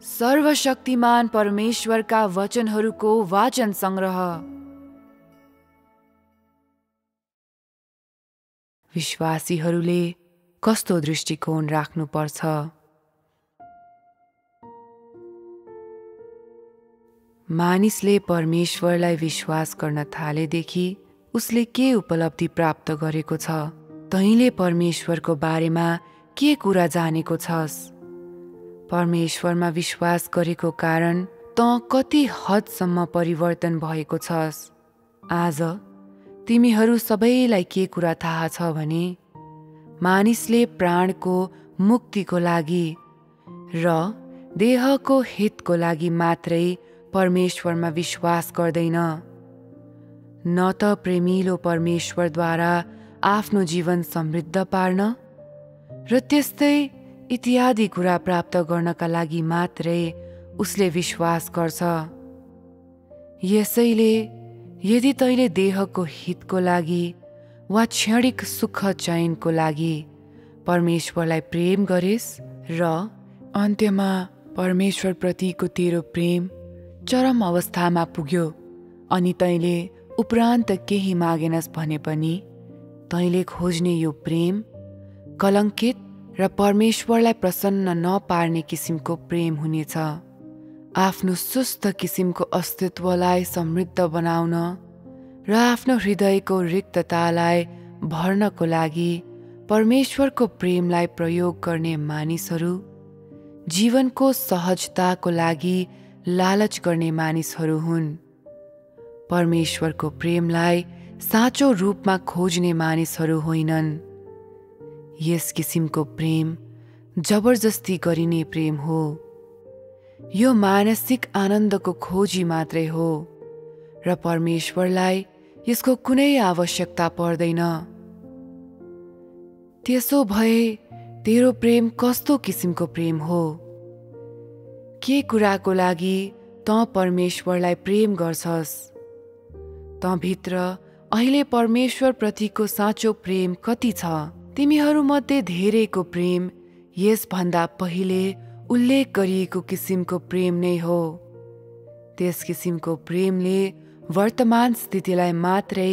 सर्वशक्तिमान परमेश्वरका वचनहरूको वाचन संग्रह। विश्वासीहरूले कस्तो दृष्टिकोण राख्नुपर्छ? मानिसले परमेश्वरलाई विश्वास गर्न थालेदेखि उसले के उपलब्धि प्राप्त गरेको छ? तैँले परमेश्वरको बारेमा के कुरा जानेको छस्? परमेश्वरमा विश्वास गरेको कारण तँ कति हदसम्म परिवर्तन भएको छस्? आज तिमीहरू सबैलाई के कुरा थाहा छ भने मानिसले प्राणको मुक्तिको लागि र देहको हितको लागि मात्रै परमेश्वरमा विश्वास गर्दैन, न त प्रेमिलो परमेश्वरद्वारा आफ्नो जीवन समृद्ध पार्न र त्यस्तै इत्यादि कुरा प्राप्त गर्नका लागि मात्रै उसले विश्वास गर्छ। यसैले यदि तैँले देहको हितको लागि वा क्षणिक सुख चयनको लागि परमेश्वरलाई प्रेम गरिस् र अन्त्यमा परमेश्वरप्रतिको तेरो प्रेम चरम अवस्थामा पुग्यो अनि तैँले उपरान्त केही मागेनस् भने पनि तैँले खोज्ने यो प्रेम कलङ्कित र परमेश्वरलाई प्रसन्न नपार्ने किसिमको प्रेम हुनेछ। आफ्नो सुस्त किसिमको अस्तित्वलाई समृद्ध बनाउन र आफ्नो हृदयको रिक्ततालाई भर्नको लागि परमेश्वरको प्रेमलाई प्रयोग गर्ने मानिसहरू जीवनको सहजताको लागि लालच गर्ने मानिसहरू हुन्। परमेश्वरको प्रेमलाई साँचो रूपमा खोज्ने मानिसहरू होइनन्। यस किसिमको प्रेम जबरजस्ती गरिने प्रेम हो। यो मानसिक आनन्दको खोजी मात्रै हो र परमेश्वरलाई यसको कुनै आवश्यकता पर्दैन। त्यसो भए तेरो प्रेम कस्तो किसिमको प्रेम हो? के कुराको लागि तँ परमेश्वरलाई प्रेम गर्छस्? तँभित्र अहिले परमेश्वरप्रतिको साँचो प्रेम कति छ? तिमीहरूमध्ये धेरैको प्रेम यसभन्दा पहिले उल्लेख गरिएको किसिमको प्रेम नै हो। त्यस किसिमको प्रेमले वर्तमान स्थितिलाई मात्रै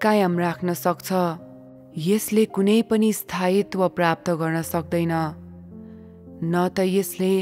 कायम राख्न सक्छ। यसले कुनै पनि स्थायित्व प्राप्त गर्न सक्दैन, न त यसले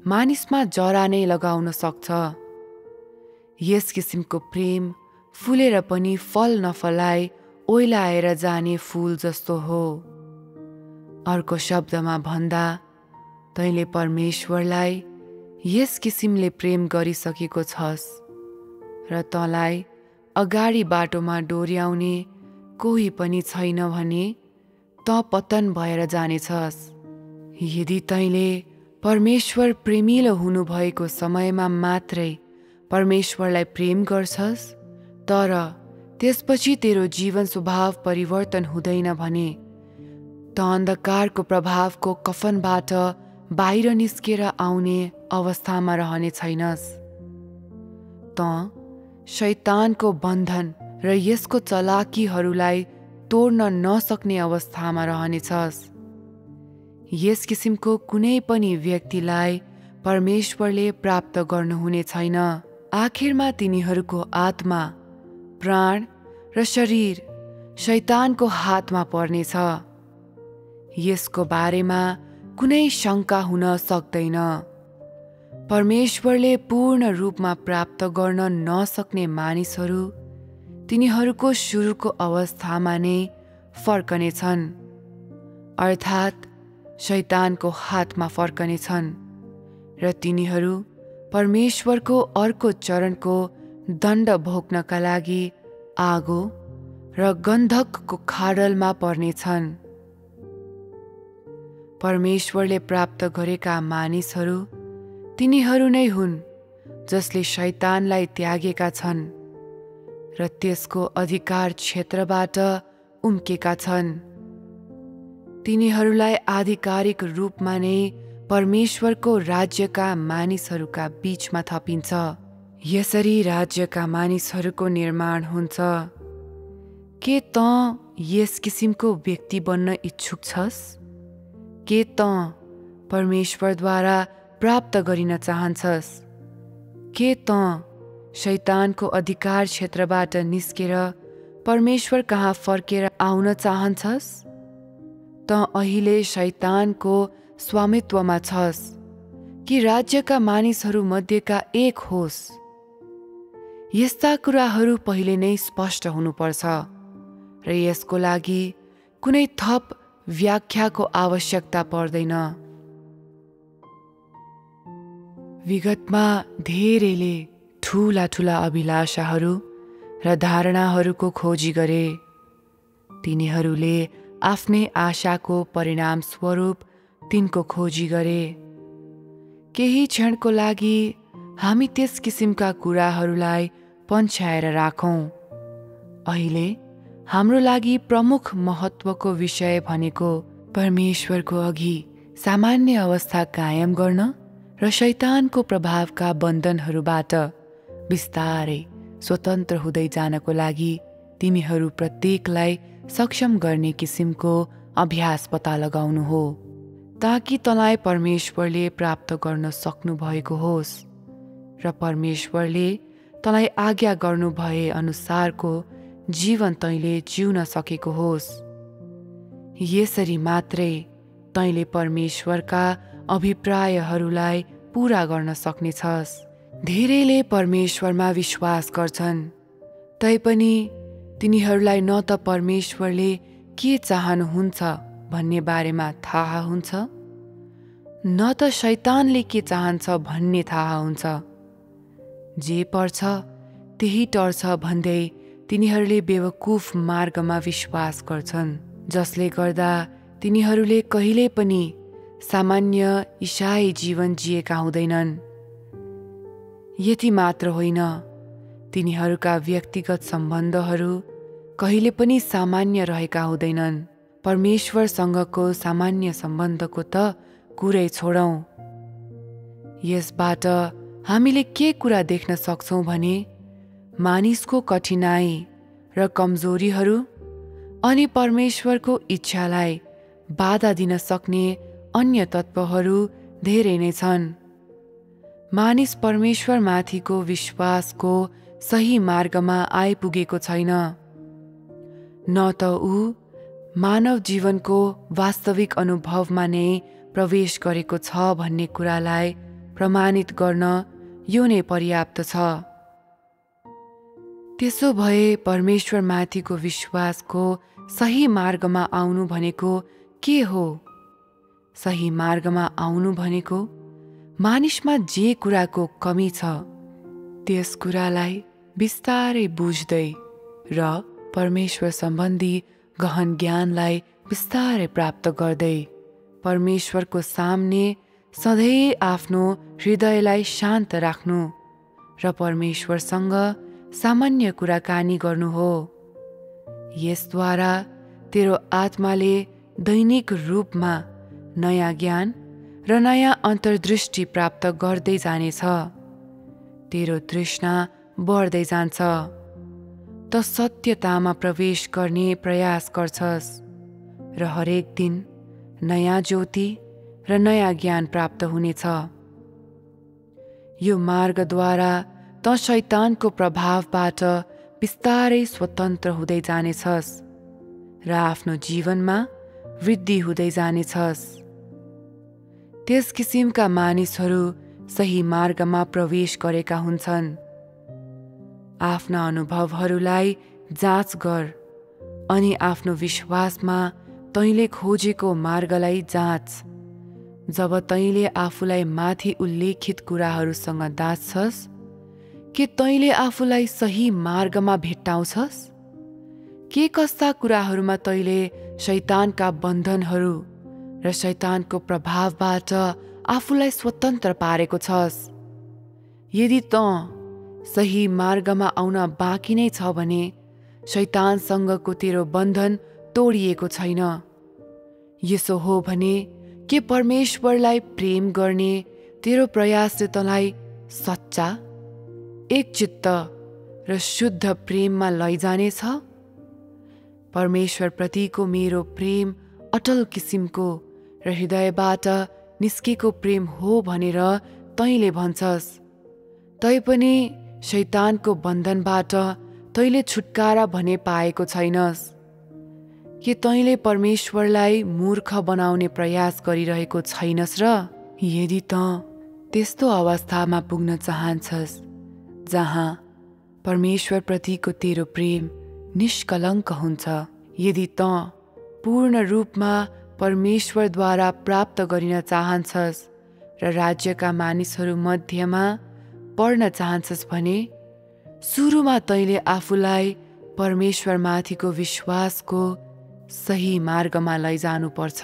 मानिसमा जरा नै लगाउन सक्छ। यस किसिमको प्रेम फुलेर पनि फल नफलाइ ओइलाएर जाने फूल जस्तो हो। अर्को शब्दमा भन्दा तैँले परमेश्वरलाई यस किसिमले प्रेम गरिसकेको छस् र तँलाई अगाडि बाटोमा डोर्याउने कोही पनि छैन भने तँ पतन भएर जानेछस्। यदि तैँले परमेश्वर प्रेमिलो हुनुभएको समयमा मात्रै परमेश्वरलाई प्रेम गर्छस् तर त्यसपछि तेरो जीवन स्वभाव परिवर्तन हुँदैन भने त अन्धकारको प्रभावको कफनबाट बाहिर निस्केर आउने अवस्थामा रहने छैनस्। त शैतानको बन्धन र यसको चलाकीहरूलाई तोड्न नसक्ने अवस्थामा रहनेछस्। यस किसिमको कुनै पनि व्यक्तिलाई परमेश्वरले प्राप्त गर्नुहुने छैन। आखिरमा तिनीहरूको आत्मा, प्राण र शरीर शैतानको हातमा पर्नेछ। यसको बारेमा कुनै शङ्का हुन सक्दैन। परमेश्वरले पूर्ण रूपमा प्राप्त गर्न नसक्ने मानिसहरू तिनीहरूको सुरुको अवस्थामा नै फर्कनेछन्, अर्थात् शैतानको हातमा फर्कनेछन् र तिनीहरू परमेश्वरको अर्को चरणको दण्ड भोग्नका लागि आगो र गन्धकको खाडलमा पर्नेछन्। परमेश्वरले प्राप्त गरेका मानिसहरू तिनीहरू नै हुन् जसले शैतानलाई त्यागेका छन् र त्यसको अधिकार क्षेत्रबाट उम्केका छन्। तिनीहरूलाई आधिकारिक रूपमा नै परमेश्वरको राज्यका मानिसहरूका बीचमा थपिन्छ। यसरी राज्यका मानिसहरूको निर्माण हुन्छ। के तँ यस किसिमको व्यक्ति बन्न इच्छुक छस्? के तँ परमेश्वरद्वारा प्राप्त गरिन चाहन्छस्? के तँ शैतानको अधिकार क्षेत्रबाट निस्केर परमेश्वर कहाँ फर्केर आउन चाहन्छस्? तँ अहिले शैतानको स्वामित्वमा छस् कि राज्यका मानिसहरू मध्येका एक होस्? यस्ता कुराहरू पहिले नै स्पष्ट हुनुपर्छ र यसको लागि कुनै थप व्याख्याको आवश्यकता पर्दैन। विगतमा धेरैले ठूला ठूला अभिलाषाहरू र धारणाहरूको खोजी गरे। तिनीहरूले आफ्नै आशाको परिणाम स्वरूप तिनको खोजी गरे। केही क्षणको लागि हामी त्यस किसिमका कुराहरूलाई पन्छ्याएर राखौं। अहिले हाम्रो लागि प्रमुख महत्त्वको विषय भनेको परमेश्वरको अघि सामान्य अवस्था कायम गर्न र शैतानको प्रभावका बन्धनहरूबाट बिस्तारै स्वतन्त्र हुँदै जानको लागि तिमीहरू प्रत्येकलाई सक्षम गर्ने किसिमको अभ्यास पत्ता लगाउनु हो, ताकि तँलाई परमेश्वरले प्राप्त गर्न सक्नु भएको होस् र परमेश्वरले तँलाई आज्ञा गर्नु भए अनुसारको जीवन तैँले जिउन सकेको होस्। यसरी मात्रै तैँले परमेश्वरका अभिप्रायहरूलाई पूरा गर्न सक्नेछस्। धेरैले परमेश्वरमा विश्वास गर्छन्, तैपनि तिनीहरूलाई न त परमेश्वरले के चाहनुहुन्छ भन्ने बारेमा थाहा हुन्छ, न त शैतानले के चाहन्छ भन्ने थाहा हुन्छ। जे पर्छ त्यही टर्छ भन्दै तिनीहरूले बेवकुफ मार्गमा विश्वास गर्छन्, जसले गर्दा तिनीहरूले कहिल्यै पनि सामान्य ईसाई जीवन जिएका हुँदैनन्। यति मात्र होइन, तिनीहरूका व्यक्तिगत सम्बन्धहरू कहिले पनि सामान्य रहेका हुँदैनन्। परमेश्वरसँगको सामान्य सम्बन्धको त कुरै छोडौं। यसबाट हामीले के कुरा देख्न सक्छौं भने मानिसको कठिनाई र कमजोरीहरू अनि परमेश्वरको इच्छालाई बाधा दिन सक्ने अन्य तत्त्वहरू धेरै नै छन्। मानिस परमेश्वरमाथिको विश्वासको सही मार्गमा आइपुगेको छैन, न त ऊ मानव जीवनको वास्तविक अनुभवमा नै प्रवेश गरेको छ भन्ने कुरालाई प्रमाणित गर्न यो नै पर्याप्त छ। त्यसो भए परमेश्वरमाथिको विश्वासको सही मार्गमा आउनु भनेको के हो? सही मार्गमा आउनु भनेको मानिसमा जे कुराको कमी छ त्यस कुरालाई बिस्तारै बुझ्दै र परमेश्वर सम्बन्धी गहन ज्ञानलाई बिस्तारै प्राप्त गर्दै परमेश्वरको सामने सधैँ आफ्नो हृदयलाई शान्त राख्नु र परमेश्वरसँग सामान्य कुराकानी गर्नु हो। यसद्वारा तेरो आत्माले दैनिक रूपमा नयाँ ज्ञान र नयाँ अन्तर्दृष्टि प्राप्त गर्दै जानेछ। तेरो तृष्णा बढ्दै जान्छ, त सत्यतामा प्रवेश गर्ने प्रयास गर्छस् र हरेक दिन नयाँ ज्योति र नयाँ ज्ञान प्राप्त हुनेछ। यो मार्गद्वारा त शैतानको प्रभावबाट बिस्तारै स्वतन्त्र हुँदै जानेछस् र आफ्नो जीवनमा वृद्धि हुँदै जानेछस्। त्यस किसिमका मानिसहरू सही मार्गमा प्रवेश गरेका हुन्छन्। आफ्ना अनुभवहरूलाई जाँच गर अनि आफ्नो विश्वासमा तैँले खोजेको मार्गलाई जाँच। जब तैँले आफूलाई माथि उल्लेखित कुराहरूसँग दाँच्छस्, के तैँले आफूलाई सही मार्गमा भेट्टाउँछस्? के कस्ता कुराहरूमा तैँले शैतानका बन्धनहरू र शैतानको प्रभावबाट आफूलाई स्वतन्त्र पारेको छस्? यदि तँ सही मार्गमा आउन बाँकी नै छ भने शैतानसँगको तेरो बन्धन तोडिएको छैन। यसो हो भने के परमेश्वरलाई प्रेम गर्ने तेरो प्रयासले तँलाई सच्चा, एकचित्त र शुद्ध प्रेममा लैजानेछ? परमेश्वर प्रतिको मेरो प्रेम अटल किसिमको र हृदयबाट निस्केको प्रेम हो भनेर तैँले भन्छस्। तैपनि शैतानको बन्धनबाट तैँले छुटकारा भने पाएको छैनस्। के तैँले परमेश्वरलाई मूर्ख बनाउने प्रयास गरिरहेको छैनस् र? यदि तँ त्यस्तो अवस्थामा पुग्न चाहन्छस् जहाँ परमेश्वरप्रतिको तेरो प्रेम निष्कलङ्क हुन्छ, यदि तँ पूर्ण रूपमा परमेश्वरद्वारा प्राप्त गरिन चाहन्छस् र राज्यका मानिसहरू मध्येमा पढ्न चाहन्छस् भने सुरुमा तैँले आफूलाई परमेश्वरमाथिको विश्वासको सही मार्गमा लैजानुपर्छ।